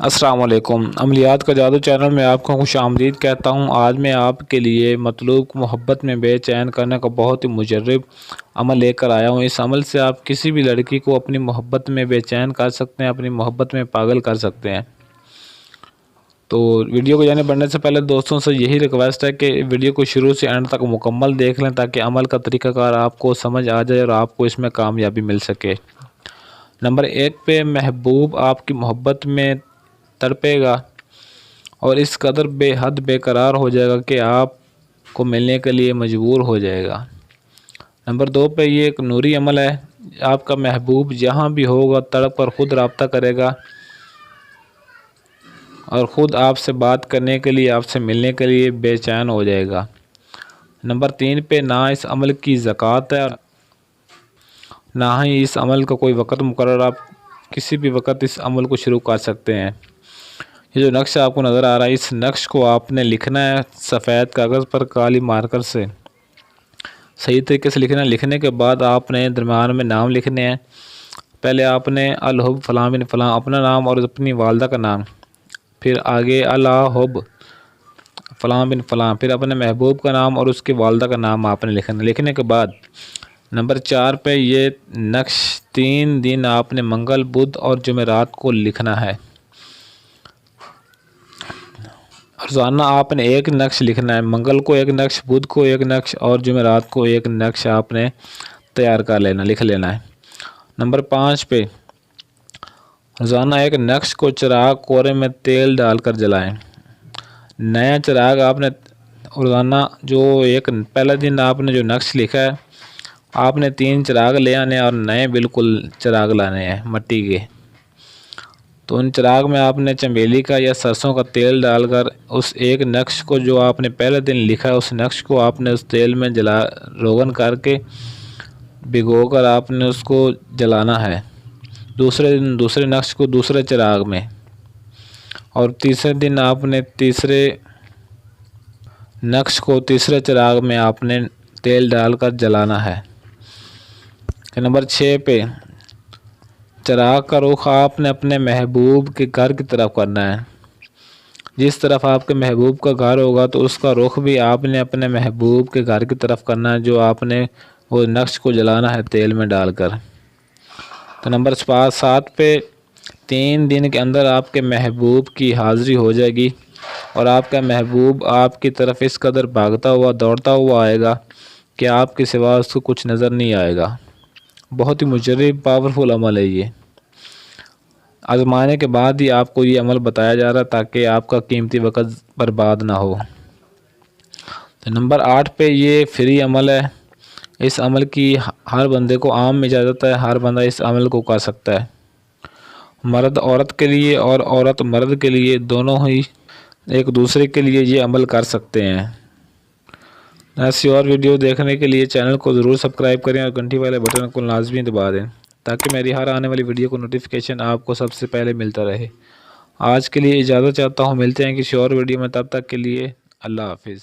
السلام علیکم، عملیات کا جادو چینل میں آپ کو خوش آمدید کہتا ہوں۔ آج میں آپ کے لیے مطلوب کو محبت میں بے چین کرنے کا بہت ہی مجرب عمل لے کر آیا ہوں۔ اس عمل سے آپ کسی بھی لڑکی کو اپنی محبت میں بے چین کر سکتے ہیں، اپنی محبت میں پاگل کر سکتے ہیں۔ تو ویڈیو کو جانے بڑھنے سے پہلے دوستوں سے یہی ریکویسٹ ہے کہ ویڈیو کو شروع سے اینڈ تک مکمل دیکھ لیں تاکہ عمل کا طریقہ کار آپ کو سمجھ آ جائے اور آپ کو اس میں کامیابی مل سکے۔ نمبر 1 پہ، محبوب آپ کی محبت میں تڑپے گا اور اس قدر بے حد بے قرار ہو جائے گا کہ آپ کو ملنے کے لیے مجبور ہو جائے گا۔ نمبر 2 پہ، یہ ایک نوری عمل ہے۔ آپ کا محبوب جہاں بھی ہوگا تڑپ کر خود رابطہ کرے گا اور خود آپ سے بات کرنے کے لیے، آپ سے ملنے کے لیے بے چین ہو جائے گا۔ نمبر 3 پہ، نہ اس عمل کی زکوٰۃ ہے نہ ہی اس عمل کا کوئی وقت مقرر، آپ کسی بھی وقت اس عمل کو شروع کر سکتے ہیں۔ یہ جو نقش آپ کو نظر آ رہا ہے، اس نقش کو آپ نے لکھنا ہے سفید کاغذ پر کالی مارکر سے، صحیح طریقے سے لکھنا ہے۔ لکھنے کے بعد آپ نے درمیان میں نام لکھنے ہیں۔ پہلے آپ نے الحب فلاں بن فلاں اپنا نام اور اپنی والدہ کا نام، پھر آگے الحب فلاں بن فلاں، پھر اپنے محبوب کا نام اور اس کی والدہ کا نام آپ نے لکھنا ہے۔ لکھنے کے بعد نمبر 4 پہ، یہ نقش 3 دن آپ نے منگل، بدھ اور جمعرات کو لکھنا ہے۔ روزانہ آپ نے ایک نقش لکھنا ہے۔ منگل کو ایک نقش، بدھ کو ایک نقش اور جمعرات کو ایک نقش آپ نے تیار کر لینا، لکھ لینا ہے۔ نمبر 5 پہ، روزانہ ایک نقش کو چراغ کوڑے میں تیل ڈال کر جلائیں۔ نیا چراغ آپ نے روزانہ جو پہلا دن آپ نے جو نقش لکھا ہے، آپ نے 3 چراغ لے آنے اور نئے بالکل چراغ لانے ہیں مٹی کے۔ تو ان چراغ میں آپ نے چمیلی کا یا سرسوں کا تیل ڈال کر اس ایک نقش کو جو آپ نے پہلے دن لکھا ہے، اس نقش کو آپ نے اس تیل میں روغن کر کے بھگو کر آپ نے اس کو جلانا ہے۔ دوسرے دن دوسرے نقش کو دوسرے چراغ میں، اور تیسرے دن آپ نے تیسرے نقش کو تیسرے چراغ میں آپ نے تیل ڈال کر جلانا ہے۔ نمبر 6 پہ، چراغ کا رخ آپ نے اپنے محبوب کے گھر کی طرف کرنا ہے۔ جس طرف آپ کے محبوب کا گھر ہوگا تو اس کا رخ بھی آپ نے اپنے محبوب کے گھر کی طرف کرنا ہے، جو آپ نے وہ نقش کو جلانا ہے تیل میں ڈال کر۔ تو نمبر 7 پہ، 3 دن کے اندر آپ کے محبوب کی حاضری ہو جائے گی اور آپ کا محبوب آپ کی طرف اس قدر بھاگتا ہوا دوڑتا ہوا آئے گا کہ آپ کے سوا اس کو کچھ نظر نہیں آئے گا۔ بہت ہی مجرب پاورفل عمل ہے یہ۔ آزمانے کے بعد ہی آپ کو یہ عمل بتایا جا رہا ہے تاکہ آپ کا قیمتی وقت برباد نہ ہو۔ تو نمبر 8 پہ، یہ فری عمل ہے۔ اس عمل کی ہر بندے کو عام میں اجازت ہے، ہر بندہ اس عمل کو کر سکتا ہے۔ مرد عورت کے لیے اور عورت مرد کے لیے، دونوں ہی ایک دوسرے کے لیے یہ عمل کر سکتے ہیں۔ ایسی اور ویڈیو دیکھنے کے لیے چینل کو ضرور سبسکرائب کریں اور گھنٹی والے بٹن کو لازمی دبا دیں تاکہ میری ہر آنے والی ویڈیو کو نوٹیفیکیشن آپ کو سب سے پہلے ملتا رہے۔ آج کے لیے اجازت چاہتا ہوں، ملتے ہیں کسی اور ویڈیو میں، تب تک کے لیے اللہ حافظ۔